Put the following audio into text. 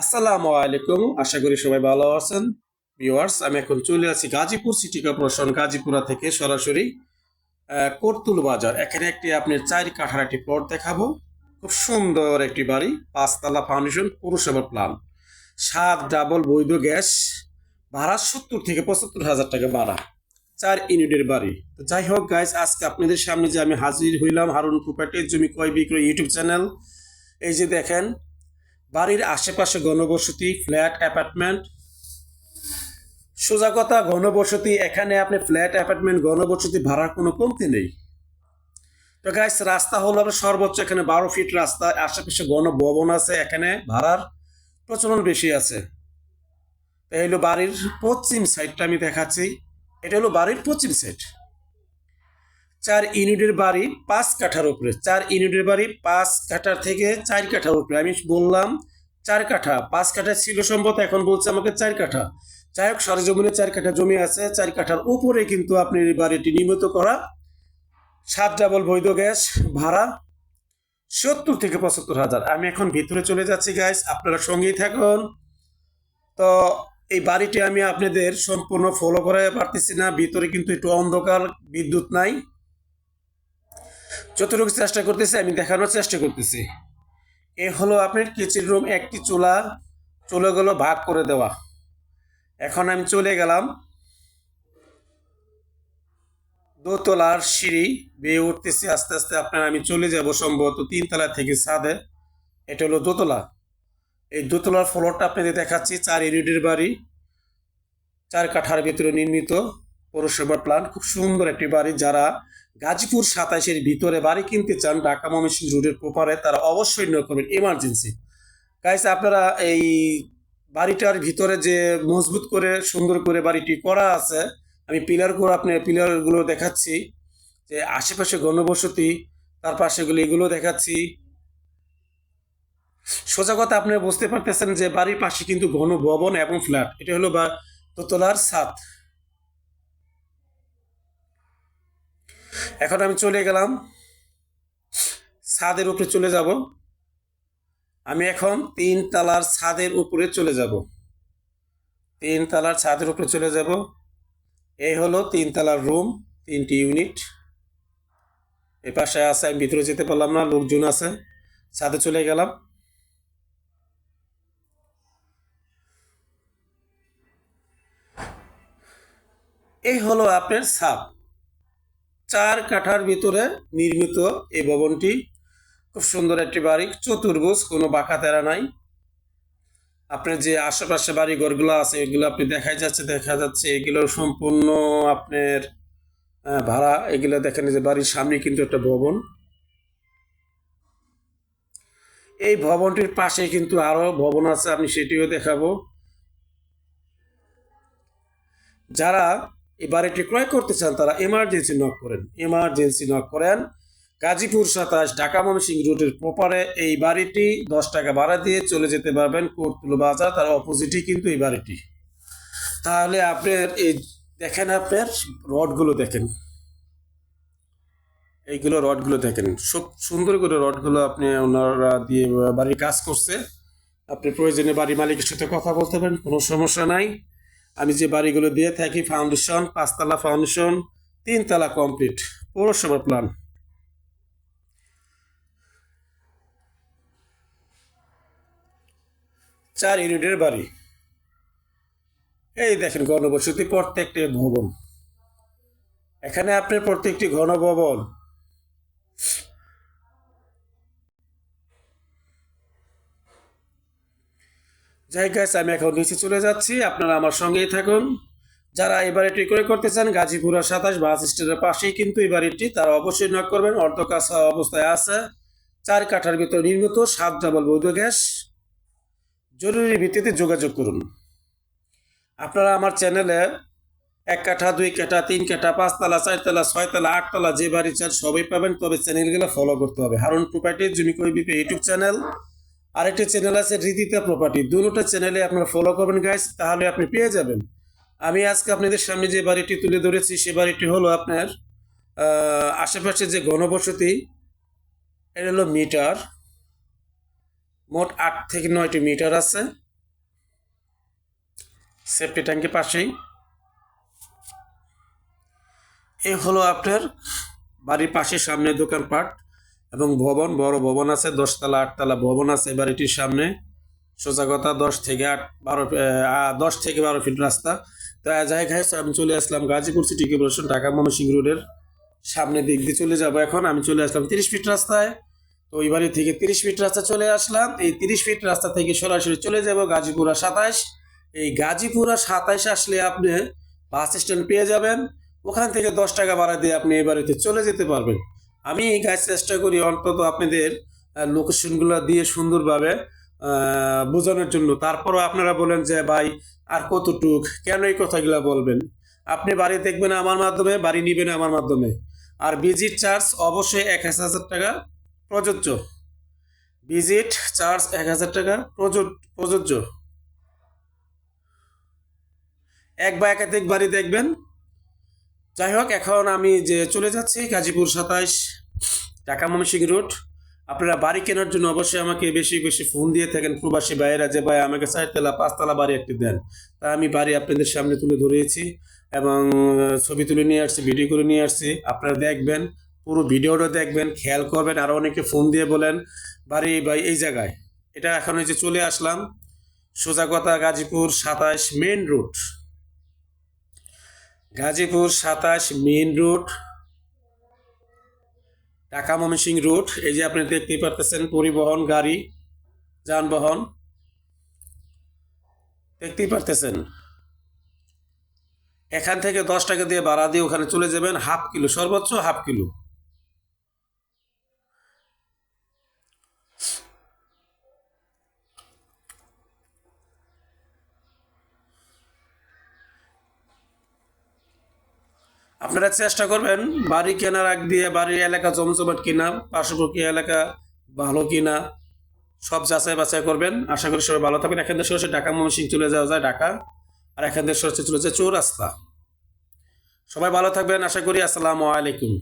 আসসালামু আলাইকুম, আশা করি সবাই ভালো আছেন। ভিউয়ার্স, আমি এখন চলে আছি গাজীপুর সিটি কর্পোরেশন গাজীপুরা থেকে সরাসরি করতুল বাজার। এখানে একটি আপনার 4 কাঠার একটি প্লট দেখাবো। খুব সুন্দর একটি বাড়ি, 5 তলা ফাউন্ডেশন, পৌরসভার প্ল্যান, 7 ডাবল বৈধ গ্যাস, ভাড়া 70 থেকে 75 হাজার টাকা ভাড়া, 4 ইউনিটের বাড়ি। তো যাই হোক গাইস, আজকে আপনাদের সামনে যে আমি হাজির হইলাম হারুন প্রপার্টির জমি ক্রয় বিক্রয় ইউটিউব চ্যানেল। এই যে দেখেন, বাড়ির আশেপাশে ঘনবসতি, ফ্ল্যাট, অ্যাপার্টমেন্ট। সোজা কথা, ঘনবসতি। এখানে আপনি ফ্ল্যাট, অ্যাপার্টমেন্ট, ঘনবসতি ভাড়ার কোনো কমতি নেই। তো গাইস, রাস্তা হলো আপনার সর্বোচ্চ এখানে 12 ফিট রাস্তা, আশেপাশে ভবন আছে, এখানে ভাড়ার প্রচলন বেশি আছে। এই হলো বাড়ির পশ্চিম সাইডটা আমি দেখাচ্ছি। এটা হলো বাড়ির পশ্চিম সাইড। 4 ইউনিটের বাড়ি, 5 কাঠার উপরে। 4 ইউনিটের বাড়ি 5 কাঠার থেকে 4 কাঠার উপরে। আমি বললাম 4 কাঠা, 5 কাঠা ছিল সম্ভবত, এখন বলছে আমাকে 4 কাঠা। যাই হোক, সরেজমিনে 4 কাঠা জমি আছে। 4 কাঠার উপরে কিন্তু আপনি এই বাড়িটি নির্মিত করা, 7 ডাবল বৈধ গ্যাস, ভাড়া 70 থেকে 75 হাজার। আমি এখন ভিতরে চলে যাচ্ছি গাইস, আপনারা সঙ্গেই থাকুন। তো এই বাড়িটি আমি আপনাদের সম্পূর্ণ ফলো করে পারতেছি না, ভিতরে কিন্তু একটু অন্ধকার, বিদ্যুৎ নাই। যতটুকু চেষ্টা করতেছি আমি দেখানোর চেষ্টা করতেছি। এ হলো আপনার কিচেন রুম, একটি চুলাগুলো ভাগ করে দেওয়া। এখন আমি চলে গেলাম দোতলার সিঁড়ি বেয়ে উঠতেছি আস্তে আস্তে। আমি চলে যাব সম্ভবত 3 তলা থেকে ছাদে। এটা হলো দোতলা। এই দোতলার ফ্লোরটা আপনাদের দেখাচ্ছি। 4 ইউনিটের বাড়ি, 4 কাঠার ভিতরে নির্মিত, পৌরসভার প্ল্যান। খুব সুন্দর একটি বাড়ি। যারা গাজীপুর 27-এর ভিতরে বাড়ি কিনতে চান ঢাকা ময়মনসিংহ রোডের প্রপারে, তারা অবশ্যই নক করবেন এমার্জেন্সি। গাইস, আপনারা এই বাড়িটার ভিতরে যে মজবুত করে সুন্দর করে বাড়িটি করা আছে, আমি পিলারগুলো দেখাচ্ছি। যে আশেপাশে ঘনবসতি, তার পাশেগুলো এগুলো দেখাচ্ছি। সোজা কথা, আপনারা বুঝতে পারতেছেন যে বাড়ির পাশে কিন্তু ঘন ভবন এবং ফ্ল্যাট। এটা হলো দোতলার ছাদ। এখন আমি চলে গেলাম ছাদের উপরে চলে যাব। আমি এখন 3 তলার ছাদের উপরে চলে যাব। 3 তলার ছাদের উপরে চলে যাব। এই হলো 3 তলার রুম, 3টি ইউনিট। এই পাশে আছে, আমি ভিতরে যেতে পারলাম না, লোকজন আছে। ছাদে চলে গেলাম। এই হলো আপনার ছাদ। 4 কাঠার ভিতরে নির্মিত এই ভবনটি। খুব সুন্দর একটি বাড়ি, চতুর্ভুজ, কোনো বাঁকা তেরা নাই। আপনার যে আশেপাশে বাড়ি ঘরগুলো আছে এগুলো আপনি দেখা যাচ্ছে এগুলো সম্পূর্ণ আপনার ভাড়া। এগুলো দেখেন যে বাড়ির সামনে কিন্তু একটা ভবন। এই ভবনটির পাশে কিন্তু আরো ভবন আছে, আমি সেটিও দেখাবো। যারা এই বাড়িটি ক্রয় করতে চান তারা এমার্জেন্সি নক করেন। গাজীপুর 27 ঢাকা ময়মনসিংহ রুটের প্রপারে এই বাড়িটি 10 টাকা ভাড়া দিয়ে চলে যেতে পারবেন কোর্টতুল বাজার, তার অপোজিটই কিন্তু এই বাড়িটি। তাহলে আপনার এই দেখেন, আপনার রডগুলো দেখেন, এইগুলো রডগুলো দেখেন, খুব সুন্দর করে রডগুলো আপনি ওনারা দিয়ে বাড়ির কাজ করছে। আপনি প্রয়োজনে বাড়ি মালিকের সাথে কথা বলতে পারেন, কোনো সমস্যা নাই। আমি যে বাড়িগুলো দিয়ে থাকি, ফাউন্ডেশন 5 তলা ফাউন্ডেশন, 3 তলা কমপ্লিট, পৌরসভার প্ল্যান। 4 ইউনিটের বাড়ি। এই দেখেন ঘনবসতি, প্রত্যেকটি ভবন। এখানে আপনার প্রত্যেকটি ঘনভবন। যাই গাইস, আমি এখন নিচে চলে যাচ্ছি, আপনারা আমার সঙ্গেই থাকুন। যারা এই বাড়িটি ক্রয় করতে চান, গাজীপুরা 27 বাস স্ট্যান্ডের পাশেই কিন্তু এই বাড়িটি, তারা অবশ্যই নক করবেন। অর্ধকাজ অবস্থায় আছে, 4 কাঠার ভিতর নির্মিত, 7 ডাবল বৈধ গ্যাস। জরুরি ভিত্তিতে যোগাযোগ করুন। আপনারা আমার চ্যানেলে 1 কাঠা, 2 কাঠা, 3 কাঠা, 5 তলা, 4 তলা, 6 তলা, 8 তলা যে বাড়ি চান সবই পাবেন। তবে চ্যানেলগুলো ফলো করতে হবে। হারুন প্রপার্টির জমি ক্রয় বিক্রয় ইউটিউব চ্যানেল, আরেকটি চ্যানেল আছে রীতিতা প্রপার্টি। দুটো চ্যানেলে আপনারা ফলো করবেন গাইস, তাহলে আপনি পেয়ে যাবেন। আমি আজকে আপনাদের সামনে যে বাড়িটি তুলে ধরেছি সে বাড়িটি হলো আপনার আশেপাশে যে ঘনবসতি, এটা হলো মিটার, মোট 8 থেকে 9টি মিটার আছে। সেফটি ট্যাঙ্কের পাশেই। এই হলো আপনার বাড়ির পাশের সামনে দোকানপাট এবং ভবন, বড় ভবন আছে, 10তলা 8তলা ভবন আছে বাড়িটির সামনে। সোজা কথা 10 থেকে 12 ফিট রাস্তা। তো জায়গায় আমি চলে আসলাম গাজীপুর সিটি কর্পোরেশন ঢাকা ময়মনসিংহ রোডের সামনে দিক দিয়ে চলে যাব। এখন আমি চলে আসলাম 30 ফিট রাস্তায়। তো ওই বাড়ি থেকে 30 ফিট রাস্তা চলে আসলাম। এই 30 ফিট রাস্তা থেকে সরাসরি চলে যাব গাজীপুরা 27। এই গাজীপুরা 27 আসলে আপনি বাস স্ট্যান্ড পেয়ে যাবেন। ওখান থেকে 10 টাকা ভাড়া দিয়ে আপনি এই বাড়িতে চলে যেতে পারবেন। আমি গাইজ চেষ্টা করি অন্তত আপনাদের লোকেশনগুলো দিয়ে সুন্দরভাবে বোঝানোর জন্য। তারপরও আপনারা বলেন যে ভাই আর কতটুক, কেন এই কথাগুলো বলবেন? আপনি বাড়ি দেখবেন আমার মাধ্যমে, বাড়ি নেবেন আমার মাধ্যমে। আর ভিজিট চার্জ অবশ্যই 1000 টাকা প্রযোজ্য। ভিজিট চার্জ 1000 টাকা প্রযোজ্য। এক বা একাধিক বাড়ি দেখবেন। যাই হোক, এখন আমি যে চলে যাচ্ছি গাজীপুর 27 ঢাকা ময়মনসিংহ রোড। আপনারা বাড়ি কেনার জন্য অবশ্যই আমাকে বেশি বেশি ফোন দিয়ে থাকেন প্রবাসী ভাইয়েরা যে ভাই আমাকে 4তলা 5তলা বাড়ি একটি দেন। তা আমি বাড়ি আপনাদের সামনে তুলে ধরেছি এবং ছবি তুলে নিয়ে আসছি, ভিডিও করে নিয়ে আসছি। আপনারা দেখবেন, পুরো ভিডিওটা দেখবেন, খেয়াল করবেন। আরও অনেকে ফোন দিয়ে বলেন বাড়ি ভাই এই জায়গায়। এটা এখন এই যে চলে আসলাম সোজা কথা Gazipur 27 main road. Gazipur 27 main road, Dhaka Mymensingh road. এই যে আপনি দেখতেই পারতেছেন পরিবহন গাড়ি যানবাহন দেখতেই পারতেছেন। এখান থেকে 10 টাকা দিয়ে ভাড়া দিয়ে ওখানে চলে যাবেন, হাফ কিলো, সর্বোচ্চ হাফ কিলো। আপনারা চেষ্টা করবেন বাড়ি কেনার আগ দিয়ে বাড়ির এলাকা জমজমাট কিনা, পার্শ্ববর্তী এলাকা ভালো কিনা সব যাচাই বাছাই করবেন। আশা করি সবাই ভালো থাকবেন। এখান থেকে সরাসরি ঢাকা ময়মনসিংহ চলে যাওয়া যায় ঢাকা, আর এখান থেকে সরাসরি চলে যায় চৌরাস্তা। সবাই ভালো থাকবেন আশা করি। আসসালামু আলাইকুম।